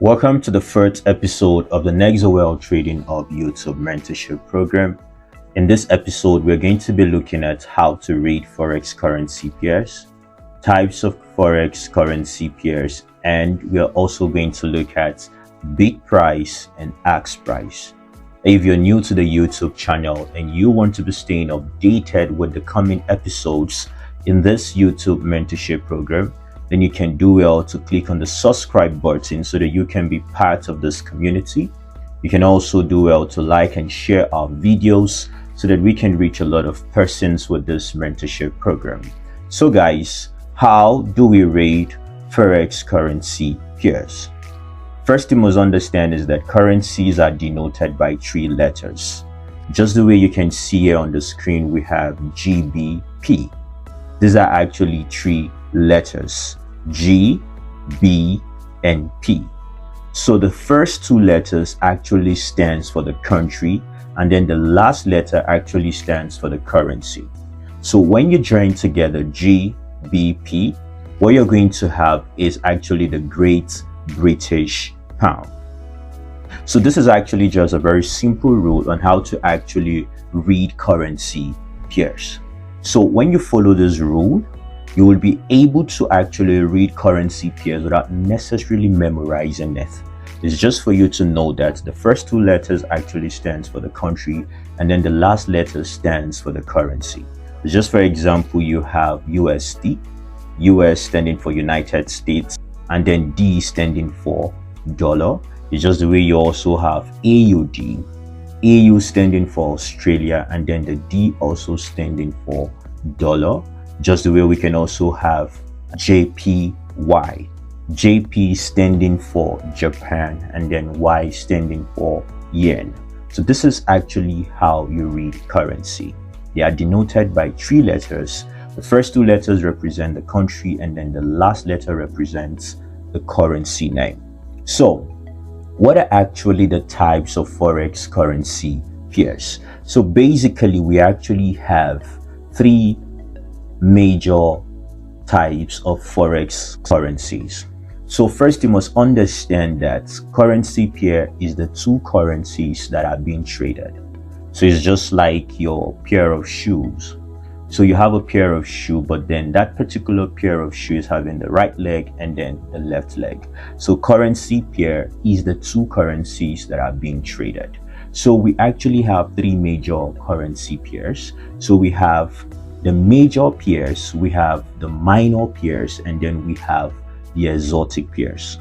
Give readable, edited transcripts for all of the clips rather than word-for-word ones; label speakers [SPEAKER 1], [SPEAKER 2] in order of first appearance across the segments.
[SPEAKER 1] Welcome to the first episode of the Nexowell Trading Hub YouTube mentorship program. In this episode, we're going to be looking at how to read Forex currency pairs, types of Forex currency pairs, and we're also going to look at bid price and ask price. If you're new to the YouTube channel and you want to be staying updated with the coming episodes in this YouTube mentorship program, then you can do well to click on the subscribe button so that you can be part of this community. You can also do well to like and share our videos so that we can reach a lot of persons with this mentorship program. So guys, how do we rate Forex currency pairs? First you must understand is that currencies are denoted by three letters. Just the way you can see here on the screen, we have GBP. These are actually three letters: G, B, and P. So the first two letters actually stands for the country, and then the last letter actually stands for the currency. So when you join together G, B, P, what you're going to have is actually the Great British Pound. So this is actually just a very simple rule on how to actually read currency pairs. So when you follow this rule, you will be able to actually read currency pairs without necessarily memorizing it. It's just for you to know that the first two letters actually stands for the country, and then the last letter stands for the currency. Just for example, you have USD, US standing for United States, and then D standing for dollar. It's just the way you also have AUD, AU standing for Australia, and then the D also standing for dollar. Just the way we can also have JPY, JP standing for Japan, and then Y standing for yen. So this is actually how you read currency. They are denoted by three letters. The first two letters represent the country, and then the last letter represents the currency name. So what are actually the types of Forex currency pairs? So basically we actually have three major types of Forex currencies. So first you must understand that currency pair is the two currencies that are being traded. So it's just like your pair of shoes. So you have a pair of shoes, but then that particular pair of shoes having the right leg and then the left leg. So currency pair is the two currencies that are being traded. So we actually have three major currency pairs. So we have the major pairs, we have the minor pairs, and then we have the exotic pairs.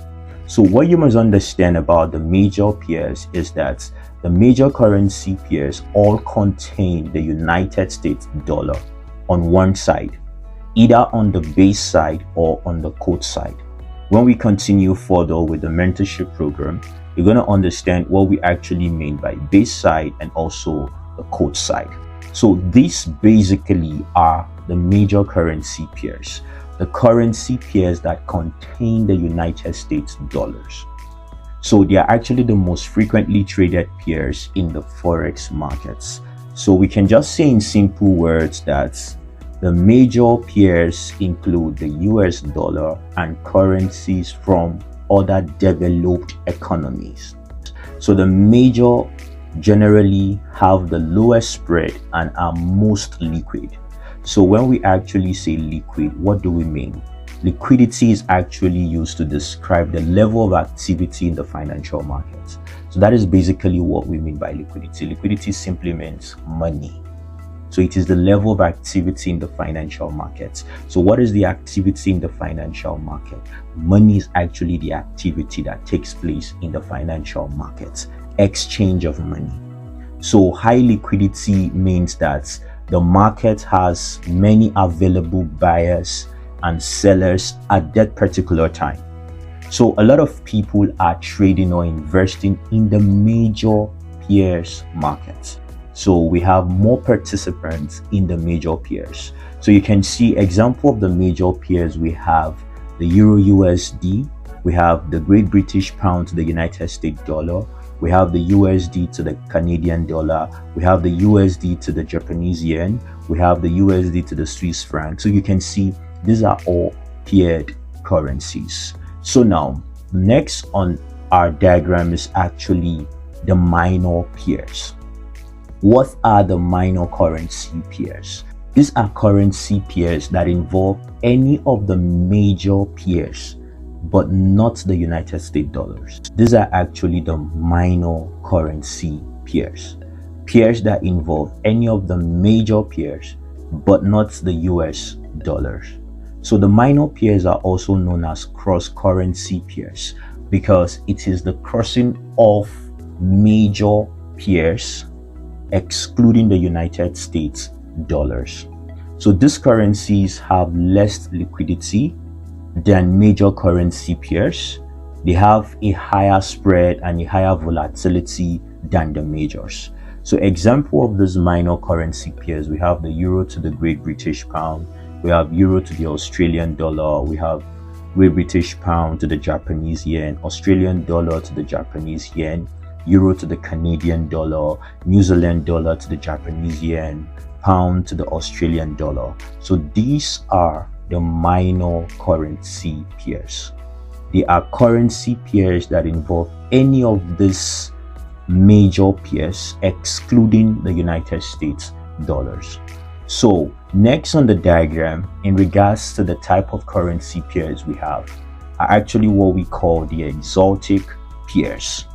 [SPEAKER 1] So what you must understand about the major pairs is that the major currency pairs all contain the United States dollar on one side, either on the base side or on the quote side. When we continue further with the mentorship program, you're going to understand what we actually mean by base side and also the quote side. So these basically are the major currency pairs, the currency pairs that contain the United States dollars. So they are actually the most frequently traded pairs in the Forex markets. So we can just say in simple words that the major pairs include the US dollar and currencies from other developed economies. So the major generally have the lowest spread and are most liquid. So when we actually say liquid, what do we mean? Liquidity is actually used to describe the level of activity in the financial markets. So that is basically what we mean by liquidity. Liquidity simply means money. So it is the level of activity in the financial markets. So what is the activity in the financial market? Money is actually the activity that takes place in the financial markets. Exchange of money. So high liquidity means that the market has many available buyers and sellers at that particular time. So a lot of people are trading or investing in the major pairs markets. So we have more participants in the major pairs. So you can see example of the major pairs. We have the Euro USD, we have the Great British Pound to the United States dollar, we have the USD to the Canadian dollar, we have the USD to the Japanese yen, we have the USD to the Swiss franc. So you can see these are all paired currencies. So now next on our diagram is actually the minor pairs. What are the minor currency pairs? These are currency pairs that involve any of the major pairs, but not the United States dollars. These are actually the minor currency pairs. Pairs that involve any of the major pairs, but not the US dollars. So the minor pairs are also known as cross-currency pairs because it is the crossing of major pairs excluding the United States dollars. So these currencies have less liquidity than major currency pairs. They have a higher spread and a higher volatility than the majors. So example of these minor currency pairs, we have the euro to the Great British pound, we have euro to the Australian dollar, we have Great British pound to the Japanese yen, Australian dollar to the Japanese yen, euro to the Canadian dollar, New Zealand dollar to the Japanese yen, pound to the Australian dollar. So these are the minor currency pairs. They are currency pairs that involve any of these major pairs excluding the United States dollars. So next on the diagram, in regards to the type of currency pairs we have, are actually what we call the exotic pairs.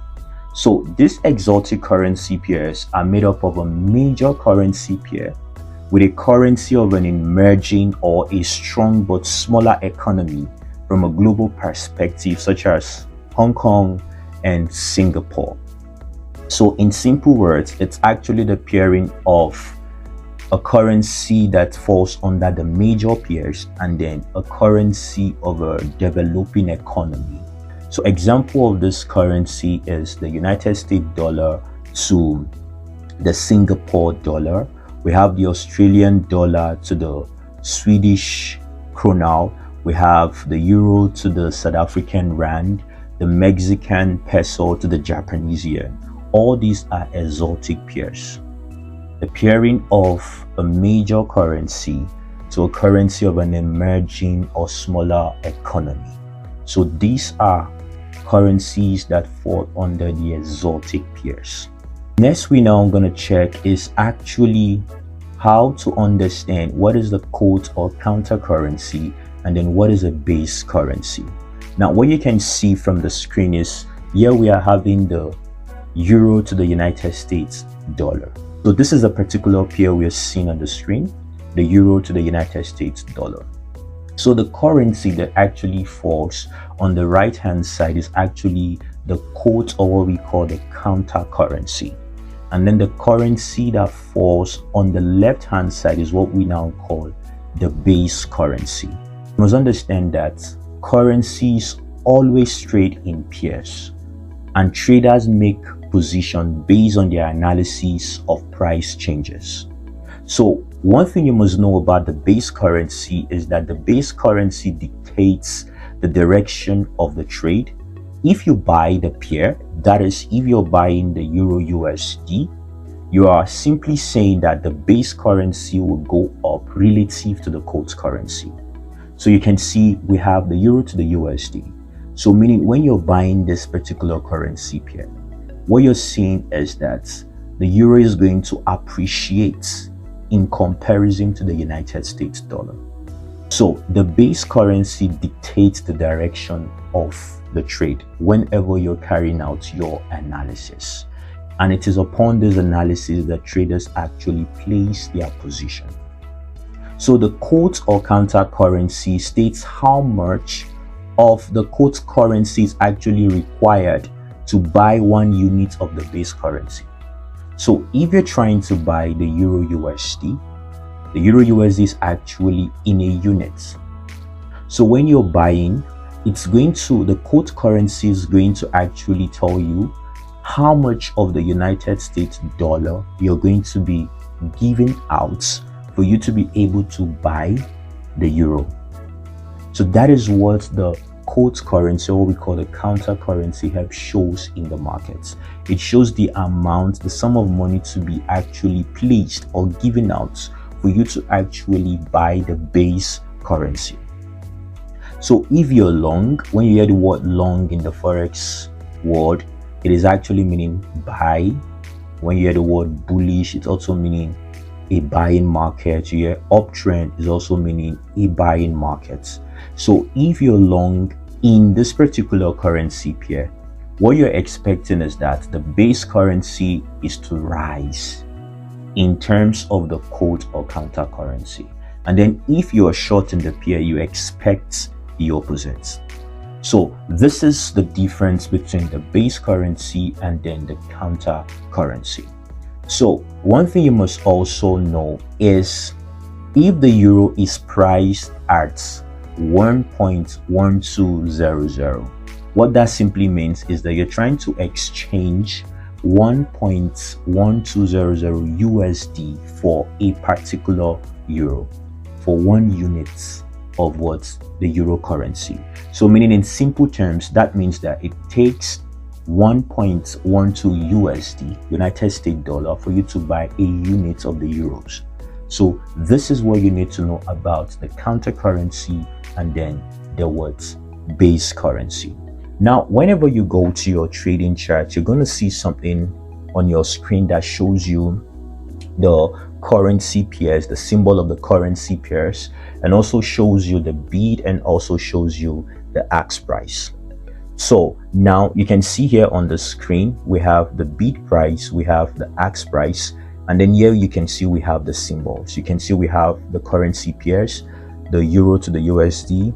[SPEAKER 1] So these exotic currency pairs are made up of a major currency pair with a currency of an emerging or a strong but smaller economy from a global perspective, such as Hong Kong and Singapore. So in simple words, it's actually the pairing of a currency that falls under the major pairs and then a currency of a developing economy. So example of this currency is the United States dollar to the Singapore dollar. We have the Australian dollar to the Swedish krona. We have the euro to the South African rand, the Mexican peso to the Japanese yen. All these are exotic pairs. The pairing of a major currency to a currency of an emerging or smaller economy. So these are currencies that fall under the exotic pairs. Next, we now going to check is actually how to understand what is the quote or counter currency and then what is a base currency. Now what you can see from the screen is here we are having the euro to the United States dollar. So this is a particular pair we are seeing on the screen, the euro to the United States dollar. So the currency that actually falls on the right hand side is actually the quote or what we call the counter currency. And then the currency that falls on the left hand side is what we now call the base currency. You must understand that currencies always trade in pairs and traders make position based on their analysis of price changes. So one thing you must know about the base currency is that the base currency dictates the direction of the trade. If you buy the pair, that is, if you're buying the Euro USD, you are simply saying that the base currency will go up relative to the quote currency. So you can see we have the Euro to the USD. So meaning when you're buying this particular currency pair, what you're seeing is that the Euro is going to appreciate in comparison to the United States dollar. So the base currency dictates the direction of the trade whenever you're carrying out your analysis. And it is upon this analysis that traders actually place their position. So the quote or counter currency states how much of the quote currency is actually required to buy 1 unit of the base currency. So if you're trying to buy the Euro USD, the Euro USD is actually in a unit. So when you're buying, it's going to, the quote currency is going to actually tell you how much of the United States dollar you're going to be giving out for you to be able to buy the euro. So that is what the quote currency, or what we call the counter currency, help shows in the markets. It shows the amount, the sum of money to be actually placed or given out for you to actually buy the base currency. So if you're long, when you hear the word long in the forex word, it is actually meaning buy. When you hear the word bullish, it's also meaning a buying market. You hear uptrend is also meaning a buying market. So if you're long in this particular currency pair, what you're expecting is that the base currency is to rise in terms of the quote or counter currency. And then if you're short in the pair, you expect the opposite. So this is the difference between the base currency and then the counter currency. So one thing you must also know is if the euro is priced at 1.1200, what that simply means is that you're trying to exchange 1.1200 USD for a particular euro, for 1 unit of what the euro currency. So meaning in simple terms, that means that it takes 1.12 USD, United States dollar, for you to buy a unit of the euros. So this is what you need to know about the counter currency and then the what base currency. Now, whenever you go to your trading chart, you're going to see something on your screen that shows you the currency pairs, the symbol of the currency pairs, and also shows you the bid and also shows you the ask price. So now you can see here on the screen, we have the bid price, we have the ask price, and then here you can see we have the symbols. You can see we have the currency pairs, the euro to the USD,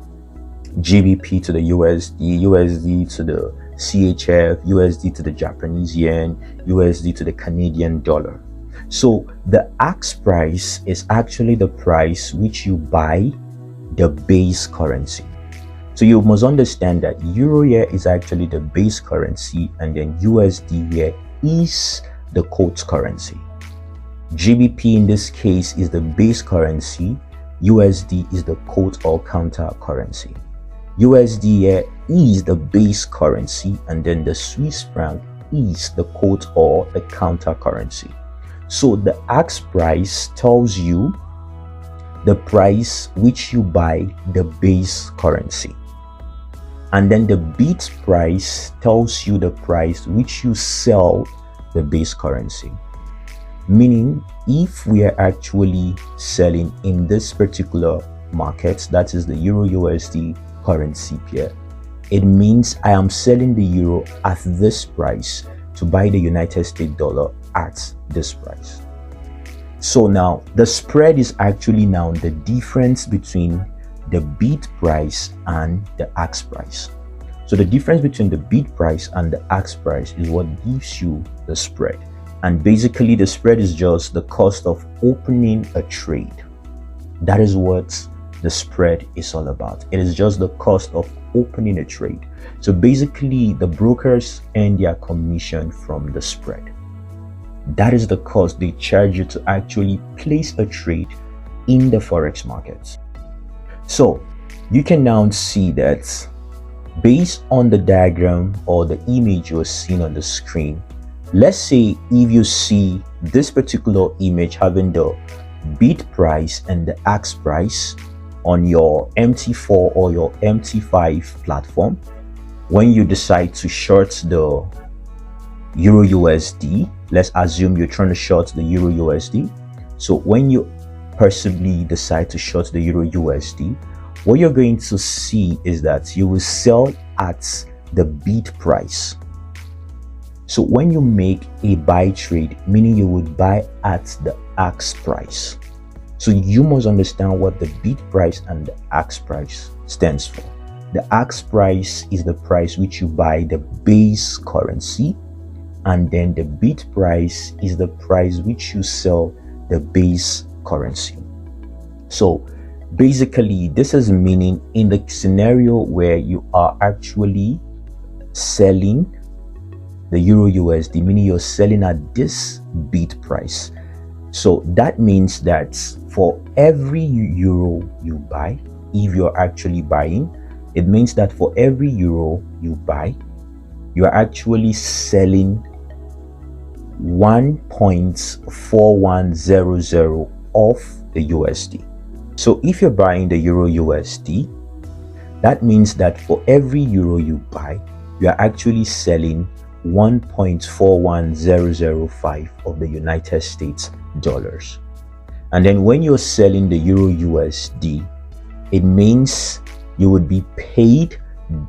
[SPEAKER 1] GBP to the USD, USD to the CHF, USD to the Japanese yen, USD to the Canadian dollar. So the ask price is actually the price which you buy the base currency. So you must understand that euro here is actually the base currency, and then USD here is the quote currency. GBP in this case is the base currency, USD is the quote or counter currency. USD here is the base currency, and then the Swiss franc is the quote or the counter currency. So the ask price tells you the price which you buy the base currency, and then the bid price tells you the price which you sell the base currency. Meaning, if we are actually selling in this particular market, that is the euro USD currency pair, it means I am selling the euro at this price to buy the United States dollar at this price. So now the spread is actually now the difference between the bid price and the ask price. So the difference between the bid price and the ask price is what gives you the spread. And basically the spread is just the cost of opening a trade. That is what the spread is all about. It is just the cost of opening a trade. So basically the brokers earn their commission from the spread. That is the cost they charge you to actually place a trade in the forex markets. So you can now see that based on the diagram or the image you're seeing on the screen, let's say if you see this particular image having the bid price and the ask price on your MT4 or your MT5 platform, when you decide to short the euro USD, let's assume you're trying to short the euro USD. So when you possibly decide to short the euro USD, what you're going to see is that you will sell at the bid price. So when you make a buy trade, meaning you would buy at the ask price. So you must understand what the bid price and the ask price stands for. The ask price is the price which you buy the base currency, and then the bid price is the price which you sell the base currency. So basically this is meaning in the scenario where you are actually selling the euro USD, meaning you're selling at this bid price. So that means that for every euro you buy, if you're actually buying, it means that for every euro you buy, you are actually selling 1.4100 of the USD. So if you're buying the euro USD, that means that for every euro you buy, you are actually selling 1.41005 of the United States dollars. And then when you're selling the Euro USD, it means you would be paid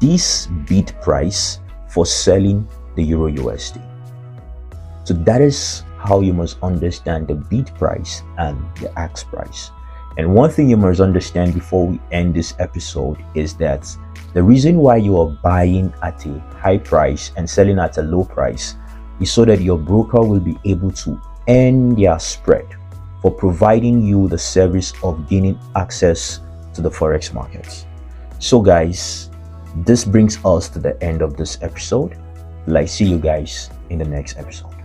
[SPEAKER 1] this bid price for selling the Euro USD. So that is how you must understand the bid price and the ask price. And one thing you must understand before we end this episode is that the reason why you are buying at a high price and selling at a low price is so that your broker will be able to earn their spread for providing you the service of gaining access to the Forex markets. So guys, this brings us to the end of this episode. I'll see you guys in the next episode.